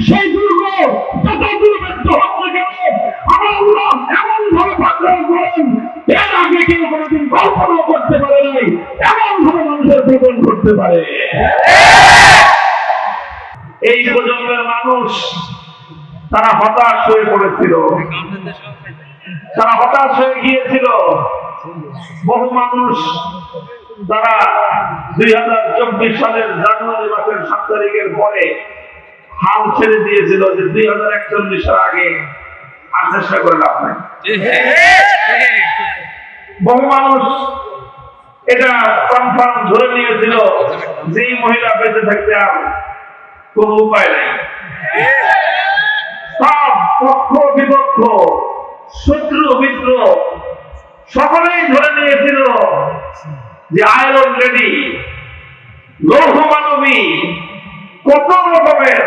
সেই দুর্গ যত দুর্ভেদ্য হোক না কেন আমার আল্লাহ এমন ভাবে পাকড়াও করেন, এর আগে কেউ কোনোদিন কল্পনা করতে পারে নাই এমন ভাবে মানুষের জীবন করতে পারে। এই প্রজন্মের মানুষ তারা হতাশ হয়ে পড়েছিল, তারা হতাশ হয়ে গিয়েছিল। বহু মানুষ তারা 2024 সালের জানুয়ারি মাসের 7 তারিখের পরে হাল ছেড়ে দিয়েছিল যে 2041 সালের আগে আর চেষ্টা করে লাভ নাই। বহু মানুষ এটা কনফার্ম ধরে নিয়েছিল যে এই মহিলা বেঁচে থাকতে আর কোন উপায় নেই। সব পক্ষ বিপক্ষ, শত্রু মিত্র সকলেই ধরে নিয়েছিল যে আয়রন লেডি, লৌহ মানবী, কত রকমের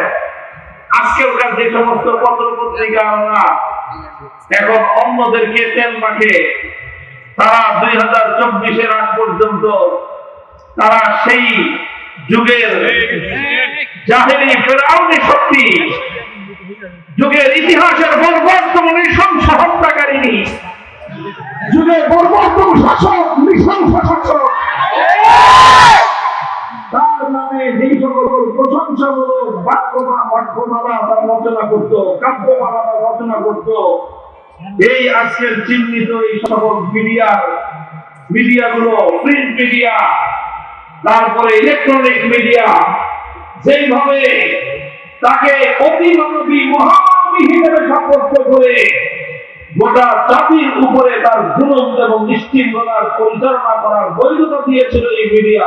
আজকালকার যে সমস্ত পত্র পত্রিকা আমরা এখন অন্যদেরকে তেল মাখে, তারা 2024-এর আগ পর্যন্ত তারা সেই যুগের জাহেলি ফেরাউনি শক্তি, যুগের ইতিহাসের বর্বরতম নৃশংস হত্যাকারিণী, যুগের বর্বরতম শাসক, নৃশংস শাসক, তার নামে যেই সকল প্রশংসামূলক বাক্যমালা তারা রচনা করত, কাব্যমালা তারা রচনা করত, এই আজকের চিহ্নিত এই সকল মিডিয়াগুলো, প্রিন্ট মিডিয়া, তারপরে ইলেকট্রনিক মিডিয়া যেইভাবে তাকে অতিমানবী মহামানবী হিসেবে সাব্যস্ত করে গোটা জাতির উপরে তার জুলুম এবং নিশ্চিন্ততার পরিচালনা করার বৈধতা দিয়েছিল এই মিডিয়া।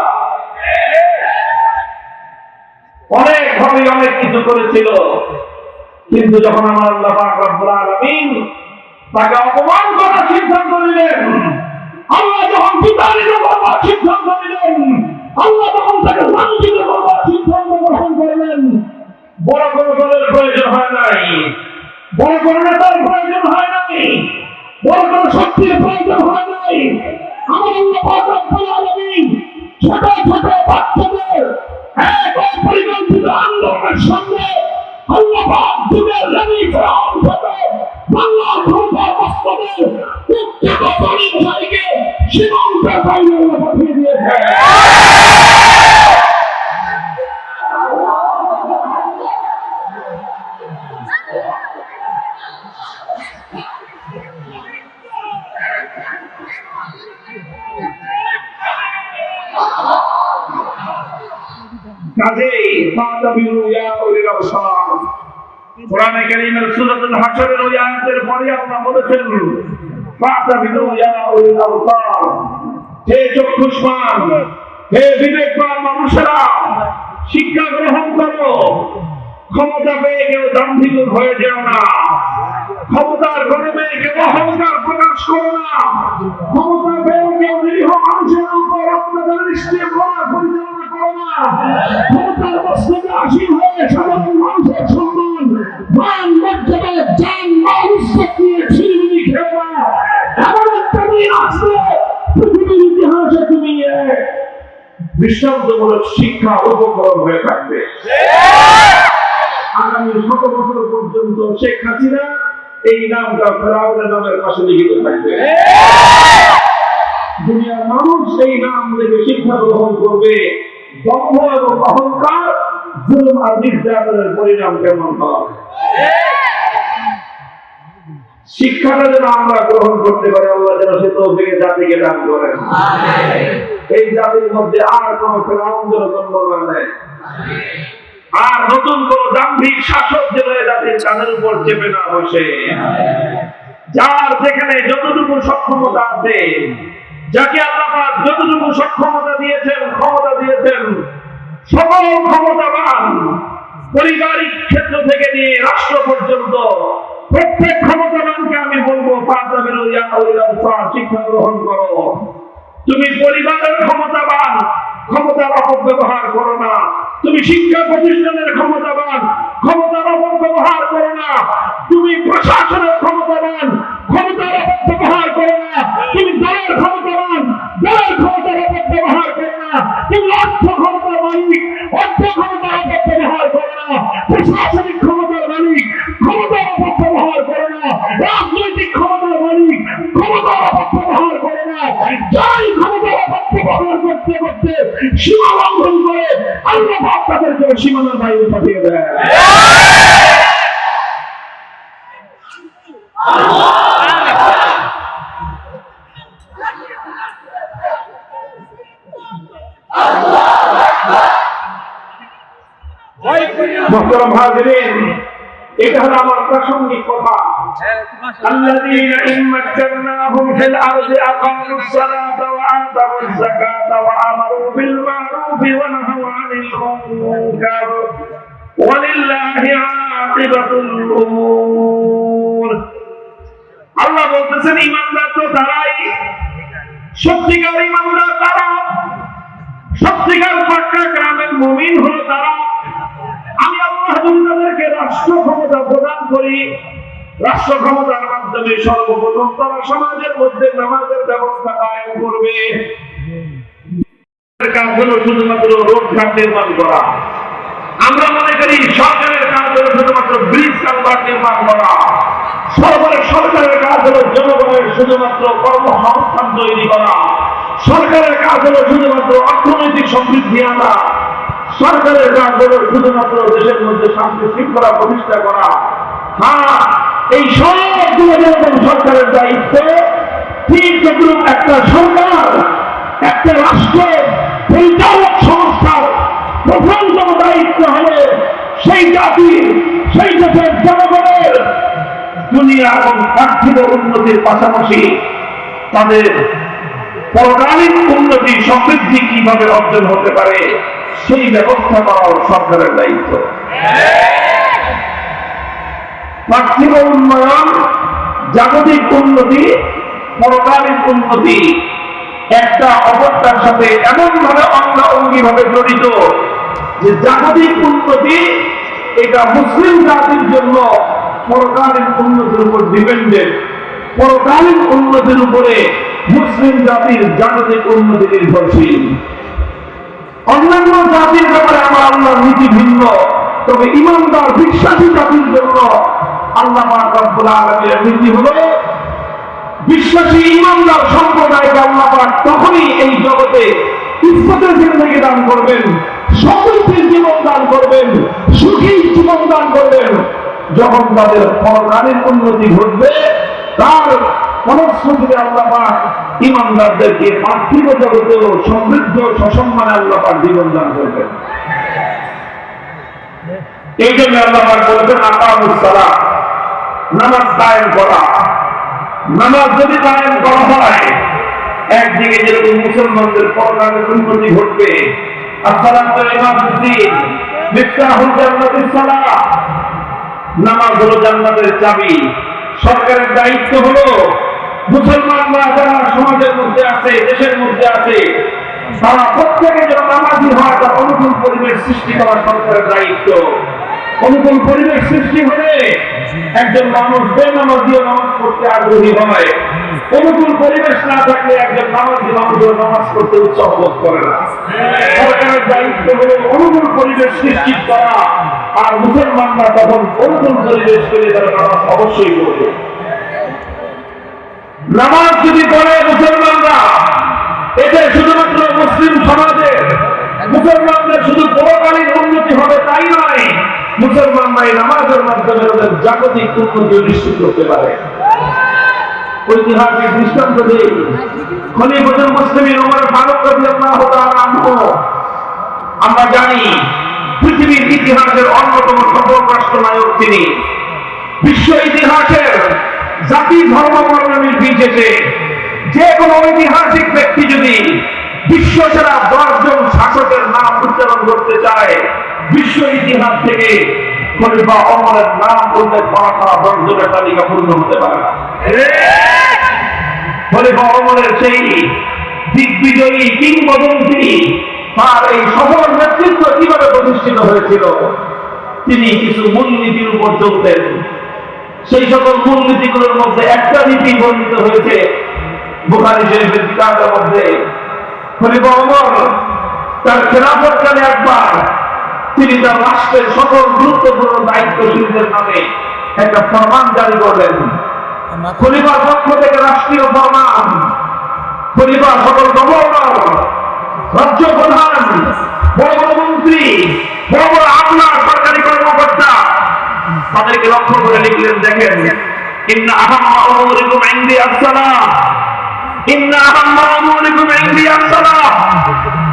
অনেকভাবে অনেক কিছু করেছিল, কিন্তু যখন আমার আল্লাহ পাক রব্বুল আলামিন তাকে অপমান করার সিদ্ধান্ত নিলেন, আল্লাহ যখন বিতাড়িত করবার সিদ্ধান্ত নিলেন, আল্লাহ যখন তাকে লাঞ্ছিত করবার সিদ্ধান্ত গ্রহণ করলেন, বড় কোনো দলের প্রয়োজন হয় নাই, বড় কোনো নেতার প্রয়োজন হয় নাই, বড় কোনো শক্তির প্রয়োজন হয় নাই। আমার আল্লাহ পাক রব্বুল আলামিন ছোট ছোট বাচ্চাদের এক অপরিকল্পিত আন্দোলনের সঙ্গে আল্লাহ পাক যুগের রানী ফেরাউন থেকে বাংলার ক্ষমতার বাস্তবে প্রত্যেক পরিবারকে সীমান্তের বাইরে পাঠিয়ে দিয়েছে। কাজেই ফাতাবিরু ইয়া উলিল আবসার, কোরআনে কারীমের সূরাতুল হাশরের ওই আয়াতের পরে আল্লাহ বলেছেন ফাতাবিরু ইয়া উলিল আবসার, হে চক্ষুষ্মান, হে বিবেকবান মানুষেরা, শিক্ষা গ্রহণ করো। ক্ষমতা পেয়ে কেউ দাম্ভিক হয়ে যেও না, ক্ষমতার গর্বে কেউ অহংকার প্রকাশ করো না, ক্ষমতা পেয়ে কেউ নিরীহ মানুষের উপর অত্যাচার নিষ্ক্রিয় করা পরিচালনা করো না, ক্ষমতার বস্তুতে আসীন হয়ে সাধারণ মানুষের সম্মান, মান, মর্যাদা, জান, মাল, ইজ্জত নিয়ে ছিনিমিনি খেও না। এমন একটা দিন আসবে পৃথিবীর ইতিহাসে তুমি এক দৃষ্টান্তমূলক শিক্ষা উপকরণ হয়ে থাকবে। আগামী 100 বছর পর্যন্ত শেখ হাসিনা এই নামটা ফেরাউনের নামের পাশে লিখিত থাকবে। দুনিয়ার মানুষ এই নাম থেকে শিক্ষা গ্রহণ করবে, দম্ভ এবং অহংকার, জুলুম আর নির্যাতনের পরিণাম কেমন হয়। শিক্ষাটা যেন আমরা গ্রহণ করতে পারি, আল্লাহ যেন সে তৌফিক জাতিকে দান করেন। এই জাতির মধ্যে আর কোন ফেরাউন যেন জন্ম না নেয়, আর নতুন কোন দাম্ভিক শাসক যেন জাতির কাঁধের উপর চেপে না বসে। যার যেখানে যতটুকু সক্ষমতা আছে, যাকে আল্লাহ পাক যতটুকু সক্ষমতা দিয়েছেন, ক্ষমতা দিয়েছেন, সকল ক্ষমতাবান পারিবারিক ক্ষেত্র থেকে নিয়ে রাষ্ট্র পর্যন্ত প্রত্যেক ক্ষমতাবানকে আমি বলবো ফাতাবিরু ইয়া উলিল আবসার, শিক্ষা গ্রহণ করো। তুমি পরিবারের ক্ষমতাবান, ক্ষমতার অপব্যবহার করো না। তুমি শিক্ষা প্রতিষ্ঠানের ক্ষমতাবান, ক্ষমতার অপব্যবহার করো না। তুমি প্রশাসনের ক্ষমতাবান, ক্ষমতার অপব্যবহার করো না। তুমি দলের ক্ষমতাবান, দলের ক্ষমতার অপব্যবহার করো না। তুমি অর্থ ক্ষমতার মালিক, অর্থ ক্ষমতার অপব্যবহার করো না। প্রশাসনিক ক্ষমতা তাদেরকে সীমানার বাইরে পাঠিয়ে দেয়। মুহতারাম হাজিরিন, এটা হলো আমার প্রাসঙ্গিক কথা। আল্লাযীনা ইম্মাক্কানাহুম ফিল আরদি আকামুস সালাতা ওয়া আতাউজ যাকাতা ওয়া আমারু বিল মা'রুফি ওয়া নাহাউ আনিল মুনকার ওয়া লিল্লাহি আকিবাতুল উমুর। আল্লাহ বলতেছেন ঈমানদার তো তারাই, সত্যিকার ঈমানদার তারা, সত্যিকার পাক্কা কামেল মুমিন হলো তারা। আমি আল্লাহ তাদেরকে রাষ্ট্র ক্ষমতা প্রদান করি। রাষ্ট্র ক্ষমতার মাধ্যমে সর্বপ্রথম তারা সমাজের মধ্যে নামাজের ব্যবস্থা কায়েম করবে। কাজ হলো শুধুমাত্র রোডঘাট নির্মাণ করা। আমরা মনে করি সরকারের কাজ হলো শুধুমাত্র ব্রিজ কালভার্ট নির্মাণ করা। সরকারের কাজ হলো জনগণের শুধুমাত্র কর্মসংস্থান তৈরি করা। সরকারের কাজ হলো শুধুমাত্র অর্থনৈতিক সমৃদ্ধি আনা। সরকারের কাজ হলো শুধুমাত্র দেশের মধ্যে শান্তি শৃঙ্খলা প্রতিষ্ঠা করা। হ্যাঁ, এই সবগুলো যেরকম সরকারের দায়িত্ব, ঠিক যেরকম একটা সরকার, একটা রাষ্ট্রের পরিচালক সংস্থার প্রথমতম দায়িত্ব হলো সেই জাতির, সেই দেশের জনগণের দুনিয়া এবং পার্থিব উন্নতির পাশাপাশি তাদের পরকালীন উন্নতি সমৃদ্ধি কিভাবে অর্জন হতে পারে সেই ব্যবস্থা করাও সরকারের দায়িত্ব। পার্থিব উন্নয়ন, জাগতিক উন্নতি, পরকালীন উন্নতি একটা অপরটার সাথে এমন ভাবে অঙ্গাঅঙ্গি ভাবে জড়িত যে জাগতিক উন্নতি এটা মুসলিম জাতির জন্য পরকালীন উন্নতির উপর ডিপেন্ডেন্ট। পরকালীন উন্নতির উপরে মুসলিম জাতির জাগতিক উন্নতি নির্ভরশীল। অন্যান্য জাতির ব্যাপারে আমার আল্লাহর নীতি ভিন্ন, তবে ঈমানদার বিশ্বাসী জাতির জন্য আল্লাহ পাক রব্বুল আলামিনের নীতি হলো বিশ্বাসী ঈমানদার সম্প্রদায়কে আল্লাহ পাক তখনই এই জগতে ইজ্জতের জিন্দেগি দান করবেন, সমৃদ্ধির জীবন দান করবেন, সুখী জীবন দান করবেন, যখন তাদের পরকালীন উন্নতি ঘটবে। তার ফলশ্রুতিতে আল্লাহ পাক ঈমানদারদেরকে পার্থিব জগতেও সমৃদ্ধ সসম্মানে আল্লাহ পাক জীবন দান করবেন। এই জন্য আল্লাহ পাক বলেছেন আকামুস সালাত, নামাজ কায়েম করা। নামাজ যদি কায়েম করা হয়, একদিকে যেরকম মুসলমানদের পরকালের উন্নতি ঘটবে। আসসালাতু ইমাদুদ্দিন মিফতাহুল জান্নাতিস সালাত, নামাজ হলো জান্নাতের চাবি। সরকারের দায়িত্ব হলো মুসলমানরা যারা সমাজের মধ্যে আছে, দেশের মধ্যে আছে, তারা প্রত্যেকে যেন নামাজি হয়, তার অনুকূল পরিবেশ সৃষ্টি করা সরকারের দায়িত্ব। অনুকূল পরিবেশ সৃষ্টি হলে একজন মানুষ বেনামাজিও নামাজ পড়তে আগ্রহী হয়। অনুকূল পরিবেশ না থাকলে একজন নামাজি মানুষও নামাজ পড়তে উৎসাহ বোধ করে না। সরকারের দায়িত্ব হলো অনুকূল পরিবেশ সৃষ্টি করা, আর মুসলমানরা তখন অনুকূল পরিবেশ পেলে তারা নামাজ অবশ্যই পড়বে। নামাজ যদি পড়ে মুসলমানরা, এতে শুধুমাত্র মুসলিম সমাজের মুসলমানদের শুধু পরকালীন উন্নতি হবে তাই নয়, মুসলমানরা এই নামাজের মাধ্যমে তাদের জাগতিক উন্নতি নিশ্চিত করতে পারে। ঐতিহাসিক দৃষ্টান্ত দিই, খলিফাতুল মুসলিমিন ওমর ফারুক রাদিয়াল্লাহু তাআলা আনহু, আমরা জানি পৃথিবীর ইতিহাসের অন্যতম সফল রাষ্ট্রনায়ক তিনি। বিশ্ব ইতিহাসের জাতি ধর্ম বর্ণ নির্বিশেষে যে কোনো ঐতিহাসিক ব্যক্তি যদি বিশ্ব সেরা 10 জন শাসকের নাম উচ্চারণ করতে চায়, বিশ্ব ইতিহাস থেকে খলিফা ওমরের নাম উল্লেখ করা ছাড়া 10 জনের তালিকা পূর্ণ হতে পারে না। খলিফা ওমরের সেই দিগ্বিজয়ী কিংবদন্তি, তার এই সফল নেতৃত্ব কিভাবে প্রতিষ্ঠিত হয়েছিল, তিনি কিছু মূলনীতির উপর চলতেন। সেই সকল মূলনীতিগুলোর মধ্যে একটা নীতি বর্ণিত হয়েছে বুখারী শরীফের কিতাবের মধ্যে। খলিফা ওমর তার খেলাফতকালে একবার তিনি তার রাষ্ট্রের সকল গুরুত্বপূর্ণ দায়িত্বশীলদের নামে একটা ফরমান জারি করলেন। খলিফার পক্ষ থেকে রাষ্ট্রীয় ফরমান, খলিফা সকল গভর্নর, রাজ্য প্রধান, বড় বড় মন্ত্রী, বড় বড় আমলা, সরকারি কর্মকর্তা, তাদেরকে লক্ষ্য করে লিখলেন, দেখেন, ইন্না আহাম্মা উমুরিকুম ইনদি আসসালাহ, ইন্না আহাম্মা উমুরিকুম ইনদি আসসালাহ,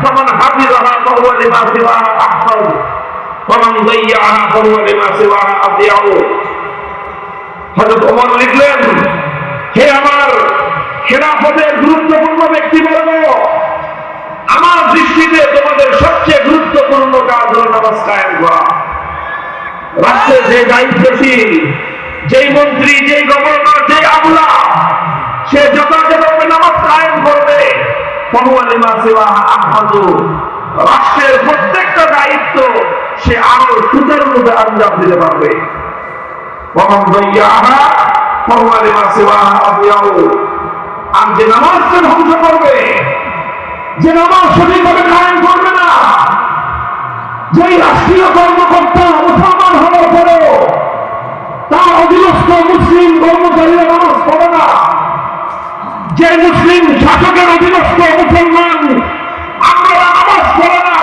ফামান হাফিযাহা ফাহুয়া লিমা সিওয়াহা আহফায, ফামান দাইয়াহা ফাহুয়া লিমা সিওয়াহা আদিয়াউ। হযরত ওমর লিখলেন, হে আমার খেলাফতের গুরুত্বপূর্ণ ব্যক্তিবর্গ, আমার দৃষ্টিতে তোমাদের সবচেয়ে গুরুত্বপূর্ণ কাজ হল নামাজ কায়েম করা। রাষ্ট্রের যে দায়িত্বশীল, যেই মন্ত্রী, যেই গভর্নর, যেই আমলা, সে যথাযথভাবে নামাজ কায়েম করবে, রাষ্ট্রের প্রত্যেকটা দায়িত্ব সে আরো সুতার মধ্যে আঞ্জাম দিতে পারবে। আর যে নামাজকে ধ্বংস করবে, যে নামাজ সঠিকভাবে কায়েম করবে না, যেই রাষ্ট্রীয় কর্মকর্তা মুসলমান হওয়ার পরেও তার অধীনস্থ মুসলিম কর্মচারীরা নামাজ পড়ে না, যে মুসলিম শাসকের অধীনস্থ মুসলমান আমরা নামাজ পড়ে না,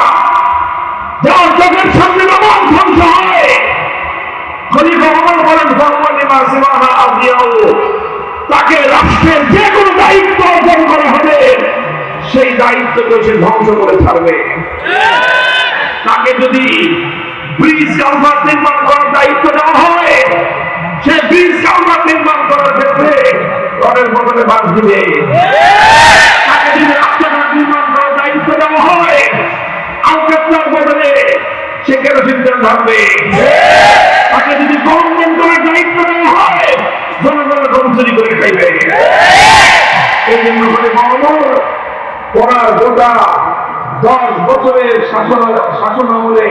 যার চোখের সামনে নামাজ ধ্বংস হয়, খলিফা ওমর বলেন, তাকে রাষ্ট্রের যে কোনো দায়িত্ব অর্জন করা হবে, সেই দায়িত্বকে সে ধ্বংস করে ছাড়বে। তাকে যদি ব্রিজ কালভার নির্মাণ করার দায়িত্ব দেওয়া হয়, সে ব্রিজ কালভার নির্মাণ করার ক্ষেত্রে রডের বদলে বাঁশ দিবে। তাকে যদি রাস্তাঘাট নির্মাণ করার দায়িত্ব দেওয়া হয়, আলকাতরার বদলে সে কেরোসিন তেল ঢালবে। তাকে যদি গম নিয়ন্ত্রণের দায়িত্ব দেওয়া হয়, জনগণের গম চুরি করে খাইবে। এই জন্য করে পড়ার গোটা 10 বছরের শাসন আমলে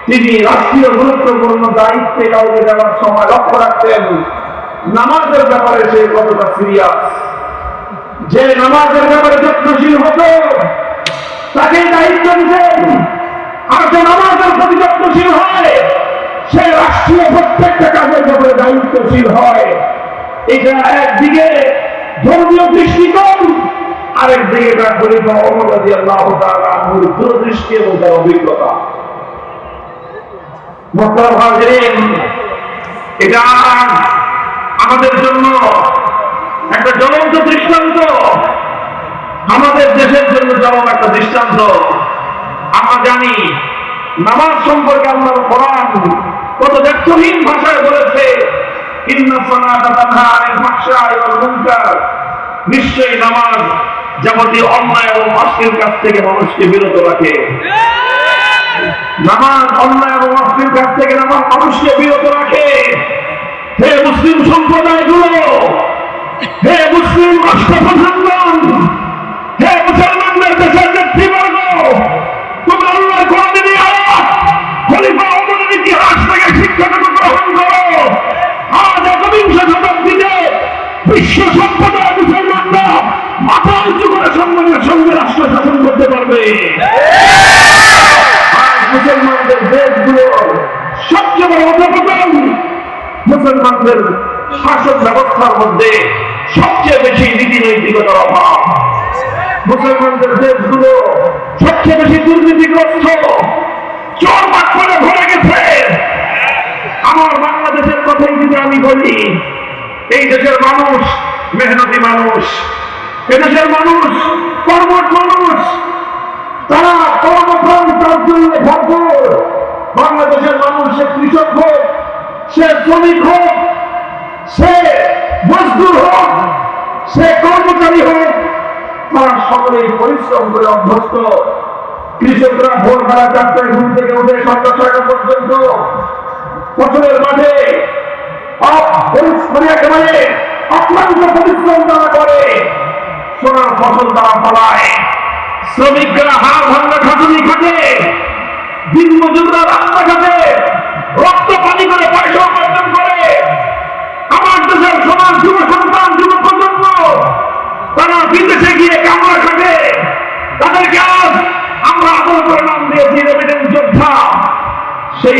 তিনি রাষ্ট্রীয় গুরুত্বপূর্ণ দায়িত্বে কাউকে দেওয়ার সময় লক্ষ্য রাখতেন নামাজের ব্যাপারে সে কতটা সিরিয়াস। যে নামাজের ব্যাপারে যত্নশীল হতো তাকে দায়িত্ব দিতেন, আর যে নামাজের প্রতি যত্নশীল হয় সে রাষ্ট্রীয় প্রত্যেকটা কাজের ব্যাপারে দায়িত্বশীল হয়। এটা একদিকে ধর্মীয় দৃষ্টিকোণ, আরেকদিকে তার খলিফা ওমর রাদিয়াল্লাহু তাআলা আনহুর দূরদৃষ্টি এবং তার অভিজ্ঞতা। মুহতারাম হাজিরিন, এটা আমাদের জন্য একটা জ্বলন্ত দৃষ্টান্ত, আমাদের দেশের জন্য জ্বলন্ত একটা দৃষ্টান্ত। আমরা জানি নামাজ সম্পর্কে আল্লাহর কোরআন কত দায়িত্বহীন ভাষায় বলেছে, ইন্না সালাতা তানহা আনিল ফাহশাই ওয়াল মুনকার, নিশ্চয়ই নামাজ যাবতীয় অন্যায় এবং অশ্লীল কাজ থেকে মানুষকে বিরত রাখে। নামাজ অন্যায় এবং অশ্লীল কাজ থেকে মানুষকে বিরত রাখে। হে মুসলিম সম্প্রদায়গুলো, হে মুসলিম রাষ্ট্রপ্রধানগণ, হে মুসলমানদের দেশের নেতৃবর্গ, তোমরা আল্লাহর কোরআনের আয়াত খলিফা ওমরের ইতিহাস থেকে শিক্ষাটুকু গ্রহণ করো। আজ একবিংশ শতাব্দীতে বিশ্ব সম্প্রদায় মুসলমানরা মাথা উঁচু করে সম্মানের সঙ্গে রাষ্ট্র শাসন করতে পারবে। আজ মুসলমানদের দেশগুলো সবচেয়ে বড় অধঃপতন, মুসলমানদের শাসন ব্যবস্থার মধ্যে সবচেয়ে বেশি নীতি নৈতিকতার অভাব, মুসলমানদের দেশগুলো সবচেয়ে বেশি দুর্নীতিগ্রস্ত, চোর বাটপারে ভরে গেছে। আমার বাংলাদেশের কথাই যদি আমি বলি, এই দেশের মানুষ মেহনতি মানুষ, এদেশের মানুষ কর্মঠ মানুষ, তারা কর্মপ্রাণ তার জন্য ভরপুর। বাংলাদেশের মানুষ সে কৃষক হোক, সে শ্রমিক হোক, সে মজদুর হোক, সে কর্মচারী হোক, তারা সকলেই পরিশ্রম করে অভ্যস্ত। কৃষকরা ভোরবেলা 4টায় ঘুম থেকে উঠে সন্ধ্যা 6টা পর্যন্ত ফসলের মাঠে একেবারে অক্লান্ত পরিশ্রম তারা করে, সোনার ফসল তারা ফলায়। শ্রমিকরা হাড় ভাঙা খাটুনি খাটে, দিন মজুররা রাস্তা ঘাটে রক্ত পানি করে পয়সা উপার্জন করে। আমার দেশের সমাজ যুব সন্তান, যুব প্রজন্ম, তারা বিদেশে গিয়ে কামড়া খাটে। তাদেরকে আজ আমরা আদর করে নাম দিয়েছি রেমিটেন্স যোদ্ধা। সেই